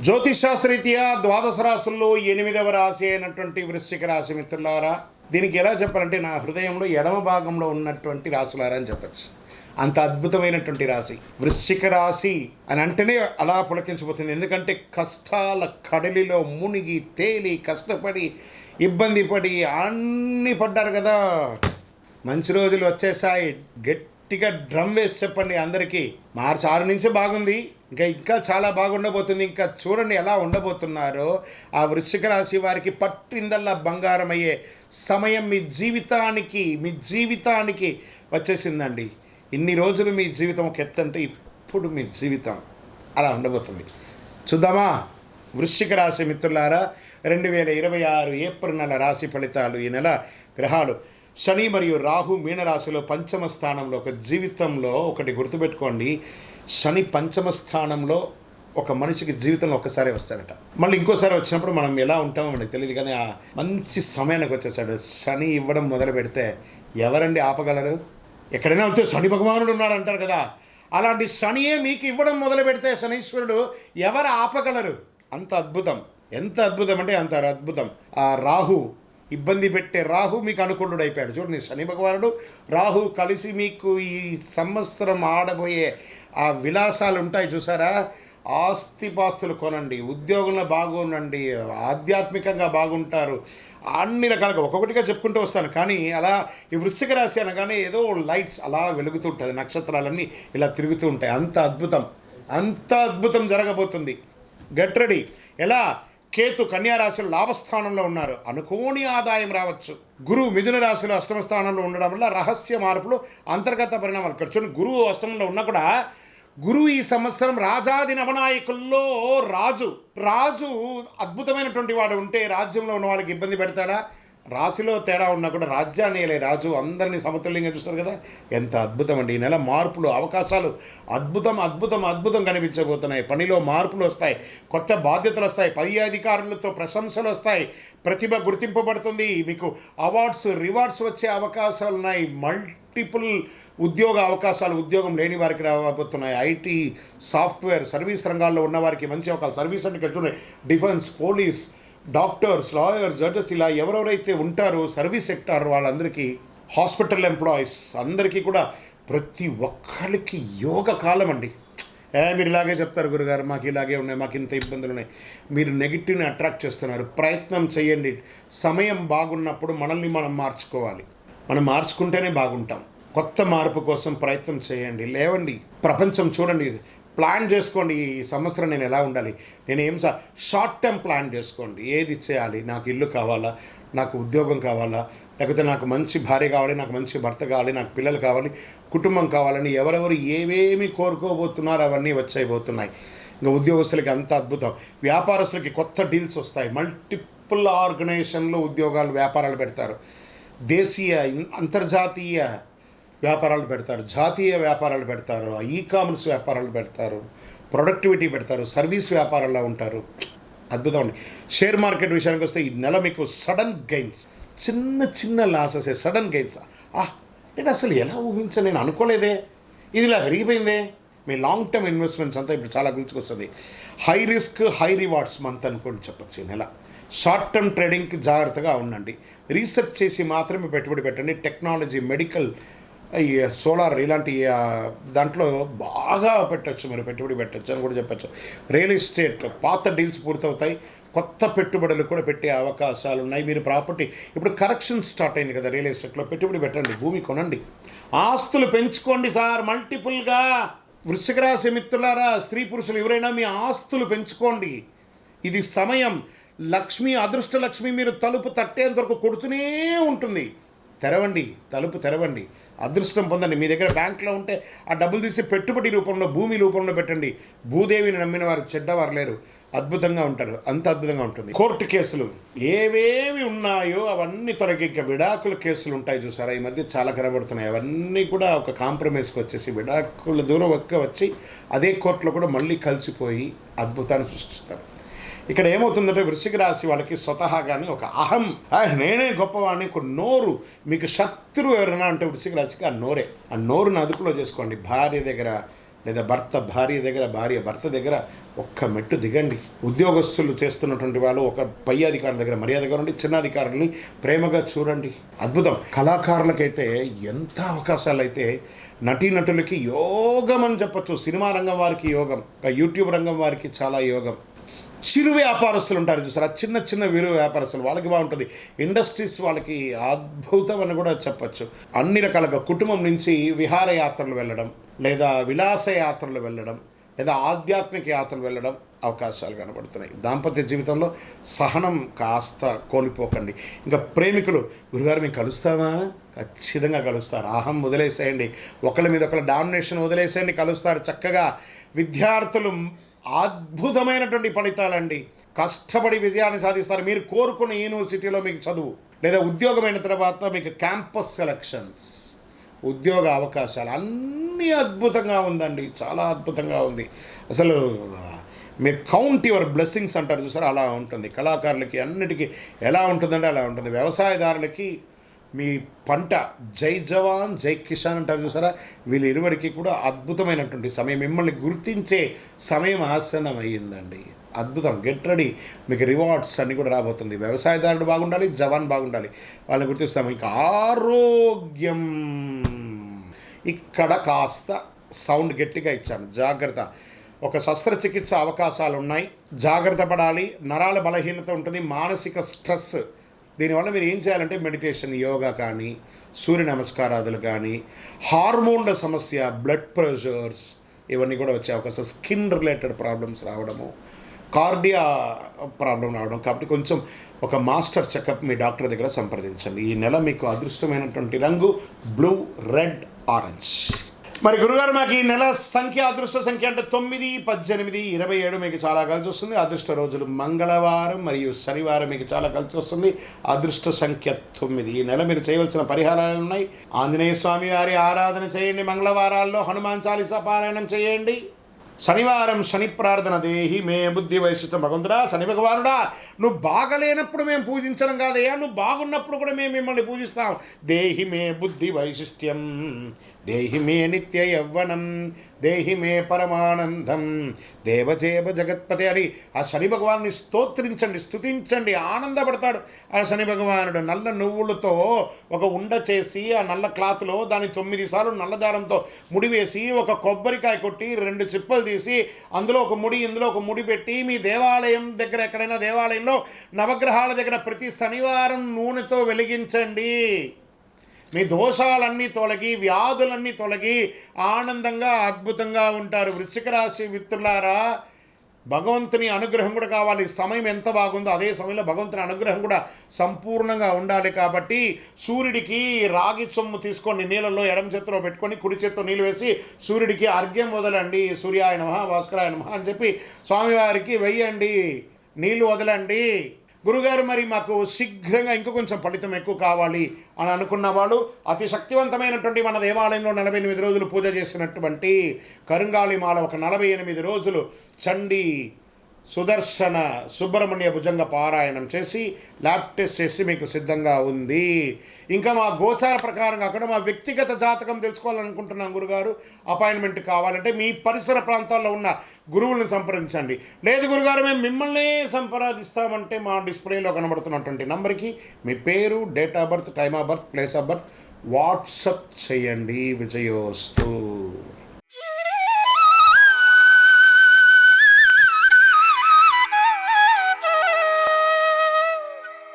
జ్యోతిషాస్త్రరీత్యా ద్వాదశ రాశుల్లో 8వ రాశి అయినటువంటి వృశ్చిక రాశి మిత్రులారా, దీనికి ఎలా చెప్పాలంటే నా హృదయంలో ఎడమ భాగంలో ఉన్నటువంటి రాశులారా అని చెప్పచ్చు. అంత అద్భుతమైనటువంటి రాశి వృశ్చిక రాశి అని అంటేనే అలా పులకించిపోతుంది. ఎందుకంటే కష్టాల కడలిలో మునిగి తేలి కష్టపడి ఇబ్బంది పడి అన్నీ పడ్డారు కదా. మంచి రోజులు వచ్చేసాయి. గట్టిగా డ్రమ్ వేసి చెప్పండి అందరికీ. మార్చి 6 నుంచే బాగుంది, ఇంకా చాలా బాగుండబోతుంది. ఇంకా చూడండి ఎలా ఉండబోతున్నారో. ఆ వృశ్చిక రాశి వారికి పట్టిందల్లా బంగారం అయ్యే సమయం మీ జీవితానికి వచ్చేసిందండి. ఇన్ని రోజులు మీ జీవితం ఒక ఎత్తు అంటే ఇప్పుడు మీ జీవితం అలా ఉండబోతుంది. చూద్దామా వృశ్చిక రాశి మిత్రులారా, 2026 ఏప్రిల్ నెల రాశి ఫలితాలు. ఈ నెల గ్రహాలు శని మరియు రాహు మీనరాశిలో పంచమ స్థానంలో. ఒక జీవితంలో ఒకటి గుర్తుపెట్టుకోండి, శని పంచమ స్థానంలో ఒక మనిషికి జీవితంలో ఒక్కసారి వస్తాడట. మళ్ళీ ఇంకోసారి వచ్చినప్పుడు మనం ఎలా ఉంటామో మనకు తెలియదు, కానీ ఆ మంచి సమయానికి వచ్చేసాడు. శని ఇవ్వడం మొదలు పెడితే ఎవరండి ఆపగలరు? ఎక్కడైనా ఉంటే శని భగవానుడు ఉన్నాడు అంటారు కదా, అలాంటి శనియే మీకు ఇవ్వడం మొదలు పెడితే శనీశ్వరుడు ఎవరు ఆపగలరు? అంత అద్భుతం. ఎంత అద్భుతం అంటే అంత అద్భుతం. ఆ రాహు ఇబ్బంది పెట్టే రాహు మీకు అనుకూలుడు అయిపోయాడు. చూడండి, శని భగవానుడు రాహు కలిసి మీకు ఈ సంవత్సరం ఆడబోయే ఆ విలాసాలు ఉంటాయి చూసారా. ఆస్తిపాస్తులు కొనండి, ఉద్యోగంలో బాగుండండి, ఆధ్యాత్మికంగా బాగుంటారు, అన్ని రకాలుగా ఒక్కొక్కటిగా చెప్పుకుంటూ వస్తాను. కానీ అలా ఈ వృశ్చిక రాశి అనగానే ఏదో లైట్స్ అలా వెలుగుతూ ఉంటుంది, నక్షత్రాలన్నీ ఇలా తిరుగుతూ ఉంటాయి. అంత అద్భుతం జరగబోతుంది. Get ready. ఎలా? కేతు కన్యా రాశిలో లాభస్థానంలో ఉన్నారు, అనుకోని ఆదాయం రావచ్చు. గురువు మిథున రాశిలో అష్టమ స్థానంలో ఉండడం వల్ల రహస్య మార్పులు, అంతర్గత పరిణామాలు. ఇక్కడ చూడండి, గురువు అష్టమంలో ఉన్నా కూడా గురువు ఈ సంవత్సరం రాజాది నవనాయకుల్లో రాజు అద్భుతమైనటువంటి వాడు ఉంటే రాజ్యంలో ఉన్న వాళ్ళకి ఇబ్బంది పెడతాడా? రాశిలో తేడా ఉన్నా కూడా రాజ్యాన్ని రాజు అందరినీ సమతుల్యంగా చూస్తారు కదా. ఎంత అద్భుతం అండి. ఈ నెల మార్పులు, అవకాశాలు అద్భుతం కనిపించబోతున్నాయి. పనిలో మార్పులు వస్తాయి, కొత్త బాధ్యతలు వస్తాయి, పై అధికారులతో ప్రశంసలు వస్తాయి, ప్రతిభ గుర్తింపబడుతుంది, మీకు అవార్డ్స్ రివార్డ్స్ వచ్చే అవకాశాలు ఉన్నాయి. మల్టిపుల్ ఉద్యోగ అవకాశాలు ఉద్యోగం లేని వారికి రాబోతున్నాయి. ఐటీ, సాఫ్ట్వేర్, సర్వీస్ రంగాల్లో ఉన్న వారికి మంచి అవకాశాలు. సర్వీస్ అంటే ఇక్కడ చూడండి, defence, police, doctors, lawyers, judges, ఇలా ఎవరెవరైతే ఉంటారో సర్వీస్ సెక్టార్ వాళ్ళందరికీ, హాస్పిటల్ ఎంప్లాయీస్ అందరికీ కూడా ప్రతి ఒక్కరికి యోగ కాలం అండి. మీరు ఇలాగే చెప్తారు గురుగారు, మాకు ఇలాగే ఉన్నాయి, మాకు ఇంత ఇబ్బందులు ఉన్నాయి. మీరు నెగిటివ్ని అట్రాక్ట్ చేస్తున్నారు. ప్రయత్నం చేయండి. సమయం బాగున్నప్పుడు మనల్ని మనం మార్చుకోవాలి. మనం మార్చుకుంటేనే బాగుంటాం. కొత్త మార్పు కోసం ప్రయత్నం చేయండి. లేవండి, ప్రపంచం చూడండి, ప్లాన్ చేసుకోండి. ఈ సంవత్సరం నేను ఎలా ఉండాలి, షార్ట్ టర్మ్ ప్లాన్ చేసుకోండి. ఏది చేయాలి? నాకు ఇల్లు కావాలా, నాకు ఉద్యోగం కావాలా, లేకపోతే నాకు మంచి భార్య కావాలి, నాకు మంచి భర్త కావాలి, నాకు పిల్లలు కావాలి, కుటుంబం కావాలని ఎవరెవరు ఏవేమి కోరుకోబోతున్నారో అవన్నీ వచ్చైపోతున్నాయి. ఇంకా ఉద్యోగస్తులకి అంత అద్భుతం. వ్యాపారస్తులకి కొత్త డీల్స్ వస్తాయి. మల్టిపుల్ ఆర్గనైజేషన్లో ఉద్యోగాలు, వ్యాపారాలు పెడతారు. దేశీయ, అంతర్జాతీయ వ్యాపారాలు పెడతారు, జాతీయ వ్యాపారాలు పెడతారు, ఈ-కామర్స్ వ్యాపారాలు పెడతారు, ప్రొడక్టివిటీ పెడతారు, సర్వీస్ వ్యాపారాల్లో ఉంటారు. అద్భుతం అండి. షేర్ మార్కెట్ విషయానికి వస్తే ఈ నెల మీకు సడన్ గెయిన్స్, చిన్న లాసెస్, సడన్ గెయిన్స్. నేను అసలు ఎలా ఊహించాను, నేను అనుకోలేదే, ఇది ఇలా పెరిగిపోయిందే. మీ లాంగ్ టర్మ్ ఇన్వెస్ట్మెంట్స్ అంతా ఇప్పుడు చాలా గుర్తుకొస్తుంది. High risk high rewards month అనుకోండి చెప్పచ్చు ఈ నెల. షార్ట్ టర్మ్ ట్రేడింగ్కి జాగ్రత్తగా ఉండండి. రీసెర్చ్ చేసి మాత్రమే పెట్టుబడి పెట్టండి. టెక్నాలజీ, మెడికల్, ఈ సోలార్ ఇలాంటి దాంట్లో బాగా పెట్టచ్చు, మీరు పెట్టుబడి పెట్టచ్చు అని కూడా చెప్పచ్చు. రియల్ ఎస్టేట్, పాత డీల్స్ పూర్తవుతాయి, కొత్త పెట్టుబడులు కూడా పెట్టే అవకాశాలు ఉన్నాయి. మీరు ప్రాపర్టీ, ఇప్పుడు కరెక్షన్ స్టార్ట్ అయింది కదా, రియల్ ఎస్టేట్లో పెట్టుబడి పెట్టండి, భూమి కొనండి, ఆస్తులు పెంచుకోండి సార్ మల్టిపుల్గా. వృశ్చిక రాశి మిత్రులారా, స్త్రీ పురుషులు ఎవరైనా మీ ఆస్తులు పెంచుకోండి. ఇది సమయం. లక్ష్మి, అదృష్ట లక్ష్మి మీరు తలుపు తట్టేంత వరకు కొడుతూనే ఉంటుంది. తలుపు తెరవండి, అదృష్టం పొందండి. మీ దగ్గర బ్యాంక్లో ఉంటే ఆ డబ్బులు తీసి పెట్టుబడి రూపంలో, భూమి రూపంలో పెట్టండి. భూదేవిని నమ్మిన వారు చెడ్డవారు లేరు, అద్భుతంగా ఉంటారు. అంత అద్భుతంగా ఉంటుంది. కోర్టు కేసులు ఏవేవి ఉన్నాయో అవన్నీ తొలగి ఇంకా విడాకుల కేసులు ఉంటాయి చూసారా, ఈ మధ్య చాలా కనబడుతున్నాయి. అవన్నీ కూడా ఒక కాంప్రమైజ్కి వచ్చేసి విడాకుల దూరం వచ్చి అదే కోర్టులో కూడా మళ్ళీ కలిసిపోయి అద్భుతాన్ని సృష్టిస్తారు. ఇక్కడ ఏమవుతుందంటే వృశ్చిక రాశి వాళ్ళకి స్వతహాగానే ఒక అహం, నేనే గొప్పవాడిని, ఒక నోరు. మీకు శత్రువు ఎవరైనా అంటే వృశ్చిక రాశికి ఆ నోరే. ఆ నోరుని అదుపులో చేసుకోండి. భార్య దగ్గర, లేదా భర్త భార్య దగ్గర, భార్య భర్త దగ్గర ఒక్క మెట్టు దిగండి. ఉద్యోగస్తులు చేస్తున్నటువంటి వాళ్ళు ఒక పై అధికారుల దగ్గర మర్యాదగా ఉండి చిన్న అధికారుల్ని ప్రేమగా చూడండి. అద్భుతం. కళాకారులకైతే ఎంత అవకాశాలు అయితే, నటీనటులకి యోగం అని చెప్పచ్చు. సినిమా రంగం వారికి యోగం, యూట్యూబ్ రంగం వారికి చాలా యోగం. చిరు వ్యాపారస్తులు ఉంటారు చూసారా, చిన్న చిన్న వీరు వ్యాపారస్తులు, వాళ్ళకి బాగుంటుంది. ఇండస్ట్రీస్ వాళ్ళకి అద్భుతం అని కూడా చెప్పచ్చు. అన్ని రకాలుగా కుటుంబం నుంచి విహారయాత్రలు వెళ్ళడం, లేదా విలాస యాత్రలు వెళ్ళడం, లేదా ఆధ్యాత్మిక యాత్రలు వెళ్ళడం అవకాశాలు కనబడుతున్నాయి. దాంపత్య జీవితంలో సహనం కాస్త కోల్పోకండి. ఇంకా ప్రేమికులు, గురుగారు మేము కలుస్తామా? ఖచ్చితంగా కలుస్తారు. అహం వదిలేసేయండి, ఒకళ్ళ మీద ఒకళ్ళ డామినేషన్ వదిలేసేయండి, కలుస్తారు చక్కగా. విద్యార్థులు అద్భుతమైనటువంటి ఫలితాలండి, కష్టపడి విజయాన్ని సాధిస్తారు. మీరు కోరుకున్న యూనివర్సిటీలో మీకు చదువు, లేదా ఉద్యోగమైన తర్వాత మీకు క్యాంపస్ సెలక్షన్స్, ఉద్యోగ అవకాశాలు అన్నీ అద్భుతంగా ఉందండి, చాలా అద్భుతంగా ఉంది. అసలు మీరు కౌంట్ యువర్ బ్లెస్సింగ్స్ అంటారు చూసారు, అలా ఉంటుంది. కళాకారులకి అన్నిటికీ ఎలా ఉంటుందంటే అలా ఉంటుంది. వ్యవసాయదారులకి మీ పంట జై జవాన్ జై కిసాన్ అంటారు చూసారా, వీళ్ళిరువరికి కూడా అద్భుతమైనటువంటి సమయం, మిమ్మల్ని గుర్తించే సమయం ఆసనం అయ్యిందండి. అద్భుతం. గెట్ రెడీ, మీకు రివార్డ్స్ అన్నీ కూడా రాబోతుంది. వ్యవసాయదారుడు బాగుండాలి, జవాన్ బాగుండాలి, వాళ్ళని గుర్తిస్తాము. ఇంకా ఆరోగ్యం, ఇక్కడ కాస్త సౌండ్ గట్టిగా ఇచ్చాను, జాగ్రత్త. ఒక శస్త్రచికిత్స అవకాశాలు ఉన్నాయి, జాగ్రత్త పడాలి. నరాల బలహీనత ఉంటుంది, మానసిక స్ట్రెస్. దీనివల్ల మీరు ఏం చేయాలంటే మెడిటేషన్, యోగా కానీ, సూర్య నమస్కారాదులు కానీ, హార్మోన్ల సమస్య, బ్లడ్ ప్రెషర్స్ ఇవన్నీ కూడా వచ్చే అవకాశం, స్కిన్ రిలేటెడ్ ప్రాబ్లమ్స్ రావడము, కార్డియా ప్రాబ్లం రావడం. కాబట్టి కొంచెం ఒక మాస్టర్ చెకప్ మీ డాక్టర్ దగ్గర సంప్రదించండి. ఈ నెల మీకు అదృష్టమైనటువంటి రంగు బ్లూ, రెడ్, ఆరెంజ్. మరి గురుగారు మాకు ఈ నెల సంఖ్య, అదృష్ట సంఖ్య అంటే 9, 18, 27 మీకు చాలా కలిసి వస్తుంది. అదృష్ట రోజులు మంగళవారం మరియు శనివారం మీకు చాలా కలిసి వస్తుంది. అదృష్ట సంఖ్య 9. ఈ నెల మీరు చేయవలసిన పరిహారాలు ఉన్నాయి. ఆంజనేయ స్వామి వారి ఆరాధన చేయండి, మంగళవారాల్లో హనుమాన్ చాలీసా పారాయణం చేయండి. శనివారం శని ప్రార్థన, దేహి మే బుద్ధి వైశిష్టం. భగవంతుడా, శని భగవానుడా, నువ్వు బాగలేనప్పుడు మేము పూజించడం కాదయ్యా, నువ్వు బాగున్నప్పుడు కూడా మేము మిమ్మల్ని పూజిస్తాం. దేహి మే బుద్ధి వైశిష్ట్యం, దేహి మే నిత్య యవ్వనం, దేహి మే పరమానందం, దేవచేవ జగత్పతి అని ఆ శని భగవాన్ని స్తోత్రించండి, స్తుతించండి, ఆనందపడతాడు ఆ శని భగవానుడు. నల్ల నువ్వులతో ఒక ఉండ చేసి ఆ నల్ల క్లాత్లో దాన్ని 9 సార్లు నల్లదారంతో ముడివేసి ఒక కొబ్బరికాయ కొట్టి 2 చిప్పలు తీసి అందులో ఒక ముడి, ఇందులో ఒక ముడి పెట్టి మీ దేవాలయం దగ్గర, ఎక్కడైనా దేవాలయంలో నవగ్రహాల దగ్గర ప్రతి శనివారం నూనెతో వెలిగించండి. మీ దోషాలన్నీ తొలగి, వ్యాధులన్నీ తొలగి ఆనందంగా అద్భుతంగా ఉంటారు. వృశ్చిక రాశి మిత్రులారా, భగవంతుని అనుగ్రహం కూడా కావాలి. సమయం ఎంత బాగుందో అదే సమయంలో భగవంతుని అనుగ్రహం కూడా సంపూర్ణంగా ఉండాలి. కాబట్టి సూర్యుడికి రాగి సొమ్ము తీసుకొని నీళ్ళల్లో ఎడమ చేతిలో పెట్టుకొని కుడి చేతితో నీళ్ళు వేసి సూర్యుడికి అర్ఘ్యం వదలండి. సూర్యాయ నమః, భాస్కరాయ నమః అని చెప్పి స్వామివారికి వెయ్యండి, నీళ్ళు వదలండి. గురుగారు మరి మాకు శీఘ్రంగా ఇంకా కొంచెం ఫలితం ఎక్కువ కావాలి అని అనుకున్న వాళ్ళు అతి శక్తివంతమైనటువంటి మన దేవాలయంలో 48 రోజులు పూజ చేసినటువంటి కరుంగాళి మాల ఒక 48 రోజులు చండీ, సుదర్శన, సుబ్రహ్మణ్య భుజంగ పారాయణం చేసి ల్యాబ్ టెస్ట్ చేసి మీకు సిద్ధంగా ఉంది. ఇంకా మా గోచార ప్రకారంగా అక్కడ మా వ్యక్తిగత జాతకం తెలుసుకోవాలనుకుంటున్నాం గురుగారు. అపాయింట్మెంట్ కావాలంటే మీ పరిసర ప్రాంతాల్లో ఉన్న గురువులను సంప్రదించండి. లేదు గురుగారు మేము మిమ్మల్ని సంప్రదిస్తామంటే మా డిస్ప్లేలో కనబడుతున్నటువంటి నంబర్కి మీ పేరు, date of birth, time of birth, place of birth WhatsApp చేయండి. విజయోస్తు.